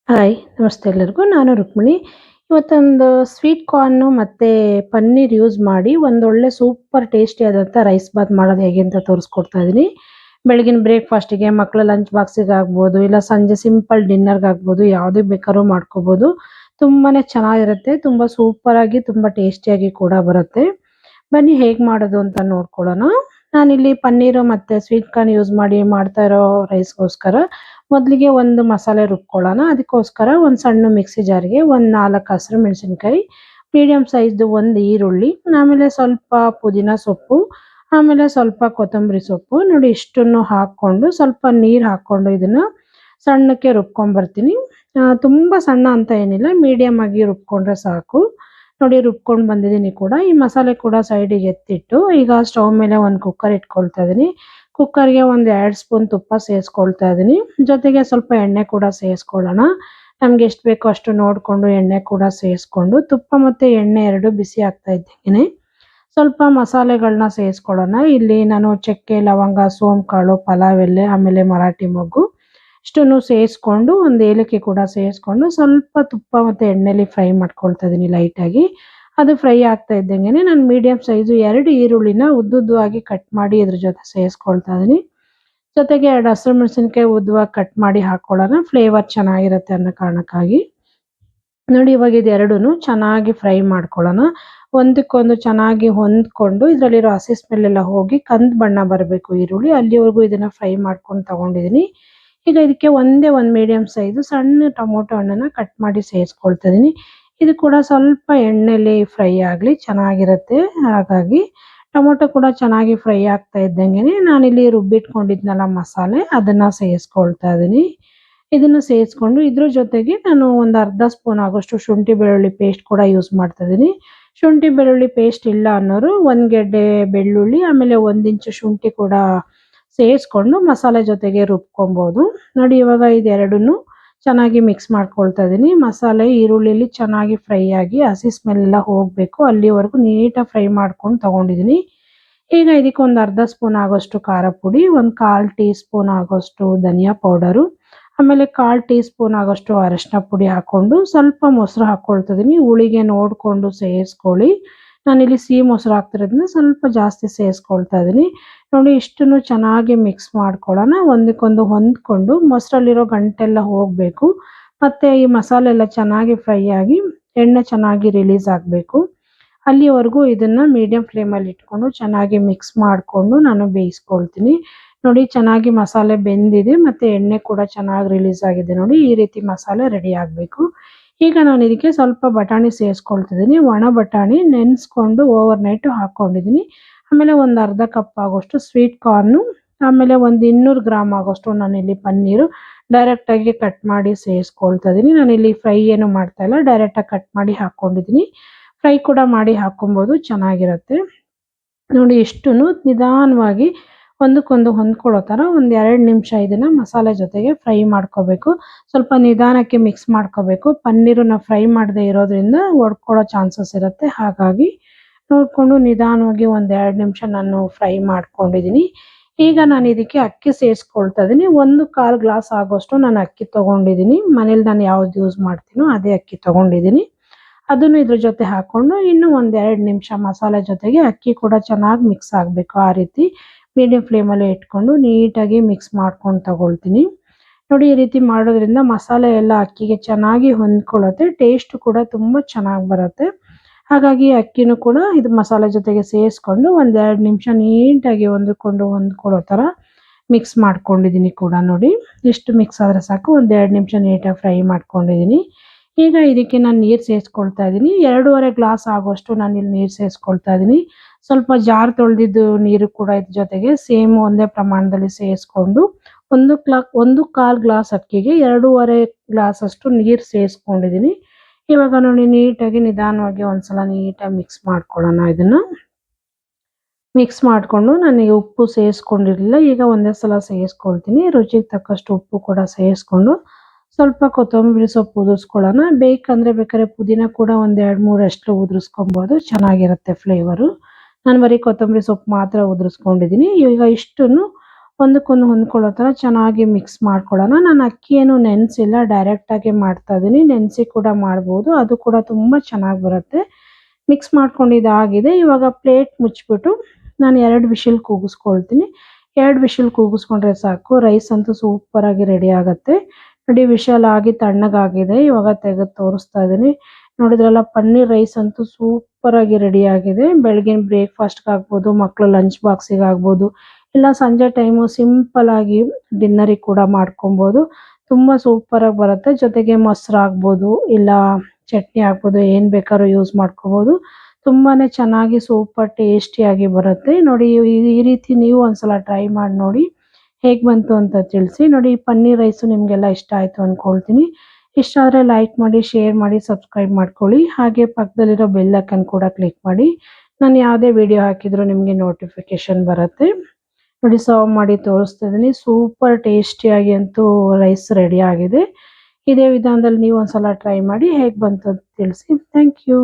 Hi ನಮಸ್ತೆ ಎಲ್ಲರಿಗೂ. ನಾನು ರುಕ್ಮಿಣಿ. ಇವತ್ತೊಂದು ಸ್ವೀಟ್ ಕಾರ್ನು ಮತ್ತೆ ಪನ್ನೀರ್ ಯೂಸ್ ಮಾಡಿ ಒಂದೊಳ್ಳೆ ಸೂಪರ್ ಟೇಸ್ಟಿ ಆದಂಥ ರೈಸ್ ಬಾತ್ ಮಾಡೋದು ಹೇಗೆ ಅಂತ ತೋರಿಸ್ಕೊಡ್ತಾ ಇದ್ದೀನಿ. ಬೆಳಗಿನ ಬ್ರೇಕ್‌ಫಾಸ್ಟಿಗೆ, ಮಕ್ಕಳ ಲಂಚ್ ಬಾಕ್ಸಿಗೆ ಆಗ್ಬೋದು, ಇಲ್ಲ ಸಂಜೆ ಸಿಂಪಲ್ ಡಿನ್ನರ್‌ಗೆ ಆಗ್ಬೋದು, ಯಾವುದಕ್ಕೆ ಬೇಕಾದ್ರೂ ಮಾಡ್ಕೋಬೋದು. ತುಂಬಾನೇ ಚೆನ್ನಾಗಿರುತ್ತೆ. ತುಂಬಾ ಸೂಪರ್ ಆಗಿ, ತುಂಬಾ ಟೇಸ್ಟಿಯಾಗಿ ಕೂಡ ಬರುತ್ತೆ. ಬನ್ನಿ ಹೇಗೆ ಮಾಡೋದು ಅಂತ ನೋಡ್ಕೊಳ್ಳೋಣ. ನಾನಿಲ್ಲಿ ಪನ್ನೀರು ಮತ್ತೆ ಸ್ವೀಟ್ ಕಾರ್ನ್ ಯೂಸ್ ಮಾಡಿ ಮಾಡ್ತಾ ಇರೋ ರೈಸ್‌ಗೋಸ್ಕರ ಮೊದಲಿಗೆ ಒಂದು ಮಸಾಲೆ ರುಬ್ಕೊಳ್ಳೋಣ. ಅದಕ್ಕೋಸ್ಕರ ಒಂದು ಸಣ್ಣ ಮಿಕ್ಸಿ ಜಾರ್‌ಗೆ ಒಂದು 4 ಹಸಿರು ಮೆಣಸಿನಕಾಯಿ, ಮೀಡಿಯಂ ಸೈಜ್‌ದು ಒಂದು ಈರುಳ್ಳಿ, ಆಮೇಲೆ ಸ್ವಲ್ಪ ಪುದೀನ ಸೊಪ್ಪು, ಆಮೇಲೆ ಸ್ವಲ್ಪ ಕೊತ್ತಂಬರಿ ಸೊಪ್ಪು ನೋಡಿ ಇಷ್ಟನ್ನು ಹಾಕ್ಕೊಂಡು ಸ್ವಲ್ಪ ನೀರು ಹಾಕ್ಕೊಂಡು ಇದನ್ನ ಸಣ್ಣಕ್ಕೆ ರುಬ್ಕೊಂಡ್ಬರ್ತೀನಿ. ತುಂಬಾ ಸಣ್ಣ ಅಂತ ಏನಿಲ್ಲ, ಮೀಡಿಯಂ ಆಗಿ ರುಬ್ಕೊಂಡ್ರೆ ಸಾಕು. ನೋಡಿ ರುಬ್ಕೊಂಡು ಬಂದಿದ್ದೀನಿ ಕೂಡ. ಈ ಮಸಾಲೆ ಕೂಡ ಸೈಡಿಗೆ ಎತ್ತಿಟ್ಟು ಈಗ ಸ್ಟವ್ ಮೇಲೆ ಒಂದು ಕುಕ್ಕರ್ ಇಟ್ಕೊಳ್ತಾ ಇದ್ದೀನಿ. ಕುಕ್ಕರ್‌ಗೆ ಒಂದು 2 ಸ್ಪೂನ್ ತುಪ್ಪ ಸೇರಿಸ್ಕೊಳ್ತಾ ಇದ್ದೀನಿ. ಜೊತೆಗೆ ಸ್ವಲ್ಪ ಎಣ್ಣೆ ಕೂಡ ಸೇರಿಸ್ಕೊಳ್ಳೋಣ. ನಮ್ಗೆ ಎಷ್ಟು ಬೇಕೋ ಅಷ್ಟು ನೋಡಿಕೊಂಡು ಎಣ್ಣೆ ಕೂಡ ಸೇರಿಸ್ಕೊಂಡು ತುಪ್ಪ ಮತ್ತು ಎಣ್ಣೆ 2 ಬಿಸಿ ಆಗ್ತಾ ಇದ್ದಂಗೆನೆ ಸ್ವಲ್ಪ ಮಸಾಲೆಗಳನ್ನ ಸೇರಿಸ್ಕೊಳ್ಳೋಣ. ಇಲ್ಲಿ ನಾನು ಚಕ್ಕೆ, ಲವಂಗ, ಸೋಂಪು ಕಾಳು, ಪಲಾವ್ ಎಲೆ, ಆಮೇಲೆ ಮರಾಠಿ ಮೊಗ್ಗು ಇಷ್ಟನ್ನು ಸೇರಿಸ್ಕೊಂಡು ಒಂದು ಏಲಕ್ಕಿ ಕೂಡ ಸೇರಿಸ್ಕೊಂಡು ಸ್ವಲ್ಪ ತುಪ್ಪ ಮತ್ತು ಎಣ್ಣೆಲಿ ಫ್ರೈ ಮಾಡ್ಕೊಳ್ತಾ ಇದ್ದೀನಿ ಲೈಟಾಗಿ. ಅದು ಫ್ರೈ ಆಗ್ತಾ ಇದ್ದಂಗೆನೆ ನಾನು ಮೀಡಿಯಂ ಸೈಜು 2 ಈರುಳ್ಳಿನ ಉದ್ದುದ್ದವಾಗಿ ಕಟ್ ಮಾಡಿ ಇದ್ರ ಜೊತೆ ಸೇರಿಸ್ಕೊಳ್ತಾ ಇದ್ದೀನಿ. ಜೊತೆಗೆ 2 ಹಸಿರು ಮೆಣಸಿನಕಾಯಿ ಉದ್ದವಾಗಿ ಕಟ್ ಮಾಡಿ ಹಾಕೊಳ್ಳೋಣ, ಫ್ಲೇವರ್ ಚೆನ್ನಾಗಿರುತ್ತೆ ಅನ್ನೋ ಕಾರಣಕ್ಕಾಗಿ. ನೋಡಿ ಇವಾಗ ಇದೆರಡೂನು ಚೆನ್ನಾಗಿ ಫ್ರೈ ಮಾಡ್ಕೊಳ್ಳೋಣ. ಒಂದಕ್ಕೊಂದು ಚೆನ್ನಾಗಿ ಹೊಂದ್ಕೊಂಡು ಇದರಲ್ಲಿರೋ ಹಸಿ ಸ್ಮೆಲ್ ಎಲ್ಲ ಹೋಗಿ ಕಂದು ಬಣ್ಣ ಬರಬೇಕು ಈರುಳ್ಳಿ, ಅಲ್ಲಿವರೆಗೂ ಇದನ್ನ ಫ್ರೈ ಮಾಡ್ಕೊಂಡು ತಗೊಂಡಿದ್ದೀನಿ. ಈಗ ಇದಕ್ಕೆ ಒಂದೇ ಒಂದು ಮೀಡಿಯಂ ಸೈಜು ಸಣ್ಣ ಟೊಮೊಟೊ ಹಣ್ಣನ್ನ ಕಟ್ ಮಾಡಿ ಸೇರಿಸ್ಕೊಳ್ತಾ ಇದ್ದೀನಿ. ಇದು ಕೂಡ ಸ್ವಲ್ಪ ಎಣ್ಣೆಲಿ ಫ್ರೈ ಆಗಲಿ ಚೆನ್ನಾಗಿರುತ್ತೆ. ಹಾಗಾಗಿ ಟೊಮೊಟೊ ಕೂಡ ಚೆನ್ನಾಗಿ ಫ್ರೈ ಆಗ್ತಾ ಇದ್ದಂಗೆನೆ ನಾನಿಲ್ಲಿ ರುಬ್ಬಿಟ್ಕೊಂಡಿದ್ನಲ್ಲ ಮಸಾಲೆ ಅದನ್ನ ಸೇರಿಸ್ಕೊಳ್ತಾ ಇದ್ದೀನಿ. ಇದನ್ನು ಸೇರಿಸ್ಕೊಂಡು ಇದ್ರ ಜೊತೆಗೆ ನಾನು ಒಂದು ಅರ್ಧ ಸ್ಪೂನ್ ಆಗೋಷ್ಟು ಶುಂಠಿ ಬೆಳ್ಳುಳ್ಳಿ ಪೇಸ್ಟ್ ಕೂಡ ಯೂಸ್ ಮಾಡ್ತಾ ಇದ್ದೀನಿ. ಶುಂಠಿ ಬೆಳ್ಳುಳ್ಳಿ ಪೇಸ್ಟ್ ಇಲ್ಲ ಅನ್ನೋರು 1 ಗೆಡ್ಡೆ ಬೆಳ್ಳುಳ್ಳಿ ಆಮೇಲೆ 1 ಇಂಚು ಶುಂಠಿ ಕೂಡ ಸೇರಿಸ್ಕೊಂಡು ಮಸಾಲೆ ಜೊತೆಗೆ ರುಬ್ಕೊಬೋದು. ನೋಡಿ ಇವಾಗ ಇದೆರಡನ್ನೂ ಚೆನ್ನಾಗಿ ಮಿಕ್ಸ್ ಮಾಡ್ಕೊಳ್ತಾ ಇದ್ದೀನಿ. ಮಸಾಲೆ ಈರುಳ್ಳಿಲಿ ಚೆನ್ನಾಗಿ ಫ್ರೈ ಆಗಿ ಹಸಿ ಸ್ಮೆಲ್ ಎಲ್ಲ ಹೋಗಬೇಕು ಅಲ್ಲಿವರೆಗೂ ನೀಟಾಗಿ ಫ್ರೈ ಮಾಡ್ಕೊಂಡು ತಗೊಂಡಿದ್ದೀನಿ. ಈಗ ಇದಕ್ಕೆ ಒಂದು ಅರ್ಧ ಸ್ಪೂನ್ ಆಗೋಷ್ಟು ಖಾರ ಪುಡಿ, ಒಂದು 1/4 ಟೀ ಸ್ಪೂನ್ ಆಗೋಷ್ಟು ಧನಿಯಾ ಪೌಡರು, ಆಮೇಲೆ 1/4 ಟೀ ಸ್ಪೂನ್ ಆಗೋಷ್ಟು ಅರಶಿನ ಪುಡಿ ಹಾಕ್ಕೊಂಡು ಸ್ವಲ್ಪ ಮೊಸರು ಹಾಕ್ಕೊಳ್ತಾ ಇದ್ದೀನಿ. ಹುಳಿಗೆ ನೋಡಿಕೊಂಡು ಸೇರಿಸ್ಕೊಳ್ಳಿ. ನಾನಿಲ್ಲಿ ಸಿಹಿ ಮೊಸರು ಹಾಕ್ತಿರೋದ್ರಿಂದ ಸ್ವಲ್ಪ ಜಾಸ್ತಿ ಸೇರಿಸ್ಕೊಳ್ತಾ ಇದ್ದೀನಿ. ನೋಡಿ ಇಷ್ಟನ್ನು ಚೆನ್ನಾಗಿ ಮಿಕ್ಸ್ ಮಾಡ್ಕೊಳ್ಳೋಣ. ಒಂದಕ್ಕೊಂದು ಹೊಂದ್ಕೊಂಡು ಮೊಸರಲ್ಲಿರೋ ಗಂಟೆಲ್ಲ ಹೋಗಬೇಕು. ಮತ್ತು ಈ ಮಸಾಲೆ ಎಲ್ಲ ಚೆನ್ನಾಗಿ ಫ್ರೈ ಆಗಿ ಎಣ್ಣೆ ಚೆನ್ನಾಗಿ ರಿಲೀಸ್ ಆಗಬೇಕು. ಅಲ್ಲಿವರೆಗೂ ಇದನ್ನು ಮೀಡಿಯಂ ಫ್ಲೇಮಲ್ಲಿ ಇಟ್ಕೊಂಡು ಚೆನ್ನಾಗಿ ಮಿಕ್ಸ್ ಮಾಡಿಕೊಂಡು ನಾನು ಬೇಯಿಸ್ಕೊಳ್ತೀನಿ. ನೋಡಿ ಚೆನ್ನಾಗಿ ಮಸಾಲೆ ಬೆಂದಿದೆ ಮತ್ತು ಎಣ್ಣೆ ಕೂಡ ಚೆನ್ನಾಗಿ ರಿಲೀಸ್ ಆಗಿದೆ. ನೋಡಿ ಈ ರೀತಿ ಮಸಾಲೆ ರೆಡಿ ಆಗಬೇಕು. ಈಗ ನಾನು ಇದಕ್ಕೆ ಸ್ವಲ್ಪ ಬಟಾಣಿ ಸೇರಿಸ್ಕೊಳ್ತಿದ್ದೀನಿ. ಒಣ ಬಟಾಣಿ ನೆನೆಸ್ಕೊಂಡು ಓವರ್ ನೈಟು ಹಾಕ್ಕೊಂಡಿದ್ದೀನಿ. ಆಮೇಲೆ ಒಂದು ಅರ್ಧ ಕಪ್ ಆಗೋಷ್ಟು ಸ್ವೀಟ್ ಕಾರ್ನು, ಆಮೇಲೆ ಒಂದು 200 ಗ್ರಾಮ್ ಆಗೋಷ್ಟು ನಾನಿಲ್ಲಿ ಪನ್ನೀರು ಡೈರೆಕ್ಟಾಗಿ ಕಟ್ ಮಾಡಿ ಸೇರಿಸ್ಕೊಳ್ತಾ ಇದ್ದೀನಿ. ನಾನಿಲ್ಲಿ ಫ್ರೈ ಏನು ಮಾಡ್ತಾ ಇಲ್ಲ, ಡೈರೆಕ್ಟಾಗಿ ಕಟ್ ಮಾಡಿ ಹಾಕ್ಕೊಂಡಿದ್ದೀನಿ. ಫ್ರೈ ಕೂಡ ಮಾಡಿ ಹಾಕ್ಕೊಬೋದು, ಚೆನ್ನಾಗಿರುತ್ತೆ. ನೋಡಿ ಇಷ್ಟನ್ನು ನಿಧಾನವಾಗಿ ಒಂದಕ್ಕೊಂದು ಹೊಂದ್ಕೊಳ್ಳೋ ಥರ ಒಂದು 2 ನಿಮಿಷ ಇದನ್ನು ಮಸಾಲೆ ಜೊತೆಗೆ ಫ್ರೈ ಮಾಡ್ಕೋಬೇಕು. ಸ್ವಲ್ಪ ನಿಧಾನಕ್ಕೆ ಮಿಕ್ಸ್ ಮಾಡ್ಕೋಬೇಕು. ಪನ್ನೀರನ್ನ ಫ್ರೈ ಮಾಡದೇ ಇರೋದ್ರಿಂದ ಒಡ್ಕೊಳ್ಳೋ ಚಾನ್ಸಸ್ ಇರುತ್ತೆ. ಹಾಗಾಗಿ ನೋಡಿಕೊಂಡು ನಿಧಾನವಾಗಿ ಒಂದು 2 ನಿಮಿಷ ನಾನು ಫ್ರೈ ಮಾಡ್ಕೊಂಡಿದ್ದೀನಿ. ಈಗ ನಾನು ಇದಕ್ಕೆ ಅಕ್ಕಿ ಸೇರಿಸ್ಕೊಳ್ತಾ ಇದ್ದೀನಿ. 1/4 ಗ್ಲಾಸ್ ಆಗೋಷ್ಟು ನಾನು ಅಕ್ಕಿ ತೊಗೊಂಡಿದ್ದೀನಿ. ಮನೇಲಿ ನಾನು ಯಾವ್ದು ಯೂಸ್ ಮಾಡ್ತೀನೋ ಅದೇ ಅಕ್ಕಿ ತೊಗೊಂಡಿದ್ದೀನಿ. ಅದನ್ನು ಇದ್ರ ಜೊತೆ ಹಾಕ್ಕೊಂಡು ಇನ್ನೂ ಒಂದು 2 ನಿಮಿಷ ಮಸಾಲೆ ಜೊತೆಗೆ ಅಕ್ಕಿ ಕೂಡ ಚೆನ್ನಾಗಿ ಮಿಕ್ಸ್ ಆಗಬೇಕು. ಆ ರೀತಿ ಮೀಡಿಯಂ ಫ್ಲೇಮಲ್ಲೇ ಇಟ್ಕೊಂಡು ನೀಟಾಗಿ ಮಿಕ್ಸ್ ಮಾಡ್ಕೊಂಡು ತಗೊಳ್ತೀನಿ. ನೋಡಿ ಈ ರೀತಿ ಮಾಡೋದ್ರಿಂದ ಮಸಾಲೆ ಎಲ್ಲ ಅಕ್ಕಿಗೆ ಚೆನ್ನಾಗಿ ಹೊಂದ್ಕೊಳ್ಳುತ್ತೆ. ಟೇಸ್ಟ್ ಕೂಡ ತುಂಬ ಚೆನ್ನಾಗಿ ಬರುತ್ತೆ. ಹಾಗಾಗಿ ಅಕ್ಕಿನೂ ಕೂಡ ಇದು ಮಸಾಲೆ ಜೊತೆಗೆ ಸೇರಿಸ್ಕೊಂಡು ಒಂದು 2 ನಿಮಿಷ ನೀಟಾಗಿ ಒಂದಕ್ಕೊಂದು ಹೊಂದ್ಕೊಳ್ಳೋ ಥರ ಮಿಕ್ಸ್ ಮಾಡ್ಕೊಂಡಿದ್ದೀನಿ ಕೂಡ. ನೋಡಿ ಇಷ್ಟು ಮಿಕ್ಸ್ ಆದರೆ ಸಾಕು. ಒಂದು 2 ನಿಮಿಷ ನೀಟಾಗಿ ಫ್ರೈ ಮಾಡ್ಕೊಂಡಿದ್ದೀನಿ. ಈಗ ಇದಕ್ಕೆ ನಾನು ನೀರು ಸೇರಿಸ್ಕೊಳ್ತಾ ಇದ್ದೀನಿ. 2.5 ಗ್ಲಾಸ್ ಆಗೋಷ್ಟು ನಾನಿಲ್ಲಿ ನೀರು ಸೇರಿಸ್ಕೊಳ್ತಾ ಇದ್ದೀನಿ. ಸ್ವಲ್ಪ ಜಾರ್ ತೊಳೆದಿದ್ದು ನೀರು ಕೂಡ ಇದ್ರ ಜೊತೆಗೆ ಸೇಮ್ ಒಂದೇ ಪ್ರಮಾಣದಲ್ಲಿ ಸೇರಿಸ್ಕೊಂಡು 1/4 ಗ್ಲಾಸ್ ಅಕ್ಕಿಗೆ 2.5 ಗ್ಲಾಸ್ ಅಷ್ಟು ನೀರು ಸೇರಿಸ್ಕೊಂಡಿದ್ದೀನಿ. ಇವಾಗ ನೋಡಿ ನೀಟಾಗಿ ನಿಧಾನವಾಗಿ ಒಂದ್ಸಲ ನೀಟಾಗಿ ಮಿಕ್ಸ್ ಮಾಡ್ಕೊಳ್ಳೋಣ. ಇದನ್ನು ಮಿಕ್ಸ್ ಮಾಡಿಕೊಂಡು ನನಗೆ ಉಪ್ಪು ಸೇರಿಸ್ಕೊಂಡಿರಲಿಲ್ಲ, ಈಗ ಒಂದೇ ಸಲ ಸೇರಿಸ್ಕೊಳ್ತೀನಿ. ರುಚಿಗೆ ತಕ್ಕಷ್ಟು ಉಪ್ಪು ಕೂಡ ಸೇರಿಸ್ಕೊಂಡು ಸ್ವಲ್ಪ ಕೊತ್ತಂಬರಿ ಸೊಪ್ಪು ಉದುರಿಸ್ಕೊಳ್ಳೋಣ. ಬೇಕಂದರೆ ಬೇಕಾದ್ರೆ ಪುದೀನ ಕೂಡ ಒಂದು 2-3 ಅಷ್ಟು ಉದುರಿಸ್ಕೊಬೋದು, ಚೆನ್ನಾಗಿರುತ್ತೆ ಫ್ಲೇವರು. ನಾನು ಬರೀ ಕೊತ್ತಂಬರಿ ಸೊಪ್ಪು ಮಾತ್ರ ಉದುರಿಸ್ಕೊಂಡಿದ್ದೀನಿ. ಈಗ ಇಷ್ಟನ್ನು ಒಂದಕ್ಕೊಂದು ಹೊಂದ್ಕೊಳ್ಳೋ ಥರ ಚೆನ್ನಾಗಿ ಮಿಕ್ಸ್ ಮಾಡ್ಕೊಳ್ಳೋಣ. ನಾನು ಅಕ್ಕಿ ಏನು ನೆನೆಸಿಲ್ಲ, ಡೈರೆಕ್ಟಾಗಿ ಮಾಡ್ತಾ ಇದ್ದೀನಿ. ನೆನೆಸಿ ಕೂಡ ಮಾಡ್ಬೋದು, ಅದು ಕೂಡ ತುಂಬ ಚೆನ್ನಾಗಿ ಬರುತ್ತೆ. ಮಿಕ್ಸ್ ಮಾಡ್ಕೊಂಡಿದ್ದಾಗಿದೆ. ಇವಾಗ ಪ್ಲೇಟ್ ಮುಚ್ಚಿಬಿಟ್ಟು ನಾನು 2 ವಿಷಿಲ್ ಕೂಗಿಸ್ಕೊಳ್ತೀನಿ. 2 ವಿಷಿಲ್ ಕೂಗಿಸ್ಕೊಂಡ್ರೆ ಸಾಕು. ರೈಸ್ ಅಂತೂ ಸೂಪರಾಗಿ ರೆಡಿ ಆಗುತ್ತೆ. ನೋಡಿ ವಿಷಲ್ ಆಗಿ ತಣ್ಣಗಾಗಿದೆ. ಇವಾಗ ತೆಗೆದು ತೋರಿಸ್ತಾ ಇದ್ದೀನಿ. ನೋಡಿದ್ರಲ್ಲ, ಪನ್ನೀರ್ ರೈಸ್ ಅಂತೂ ಸೂಪರಾಗಿ ರೆಡಿ ಆಗಿದೆ. ಬೆಳಗಿನ ಬ್ರೇಕ್ಫಾಸ್ಟ್ಗೆ ಆಗ್ಬೋದು, ಮಕ್ಕಳು ಲಂಚ್ ಬಾಕ್ಸಿಗೆ ಆಗ್ಬೋದು, ಇಲ್ಲ ಸಂಜೆ ಟೈಮು ಸಿಂಪಲ್ ಆಗಿ ಡಿನ್ನರಿಗೆ ಕೂಡ ಮಾಡ್ಕೊಬೋದು. ತುಂಬ ಸೂಪರಾಗಿ ಬರುತ್ತೆ. ಜೊತೆಗೆ ಮೊಸರು ಆಗ್ಬೋದು, ಇಲ್ಲ ಚಟ್ನಿ ಆಗ್ಬೋದು, ಏನು ಬೇಕಾದ್ರೂ ಯೂಸ್ ಮಾಡ್ಕೋಬೋದು. ತುಂಬಾ ಚೆನ್ನಾಗಿ ಸೂಪರ್ ಟೇಸ್ಟಿಯಾಗಿ ಬರುತ್ತೆ. ನೋಡಿ ಈ ರೀತಿ ನೀವು ಒಂದ್ಸಲ ಟ್ರೈ ಮಾಡಿ ನೋಡಿ, ಹೇಗೆ ಬಂತು ಅಂತ ತಿಳಿಸಿ. ನೋಡಿ, ಪನ್ನೀರ್ ರೈಸು ನಿಮಗೆಲ್ಲ ಇಷ್ಟ ಆಯಿತು ಅಂದ್ಕೊಳ್ತೀನಿ. ಇಷ್ಟ ಆದರೆ ಲೈಕ್ ಮಾಡಿ, ಶೇರ್ ಮಾಡಿ, ಸಬ್ಸ್ಕ್ರೈಬ್ ಮಾಡ್ಕೊಳ್ಳಿ. ಹಾಗೆ ಪಕ್ಕದಲ್ಲಿರೋ ಬೆಲ್ ಐಕನ್ ಕೂಡ ಕ್ಲಿಕ್ ಮಾಡಿ. ನಾನು ಯಾವುದೇ ವಿಡಿಯೋ ಹಾಕಿದರೂ ನಿಮಗೆ ನೋಟಿಫಿಕೇಷನ್ ಬರುತ್ತೆ. ನೋಡಿ, ಸರ್ವ್ ಮಾಡಿ ತೋರಿಸ್ತಾ ಇದ್ದೀನಿ. ಸೂಪರ್ ಟೇಸ್ಟಿಯಾಗಿ ಅಂತೂ ರೈಸ್ ರೆಡಿ ಆಗಿದೆ. ಇದೇ ವಿಧಾನದಲ್ಲಿ ನೀವು ಒಂದ್ಸಲ ಟ್ರೈ ಮಾಡಿ, ಹೇಗೆ ಬಂತು ಅಂತ ತಿಳಿಸಿ. Thank you.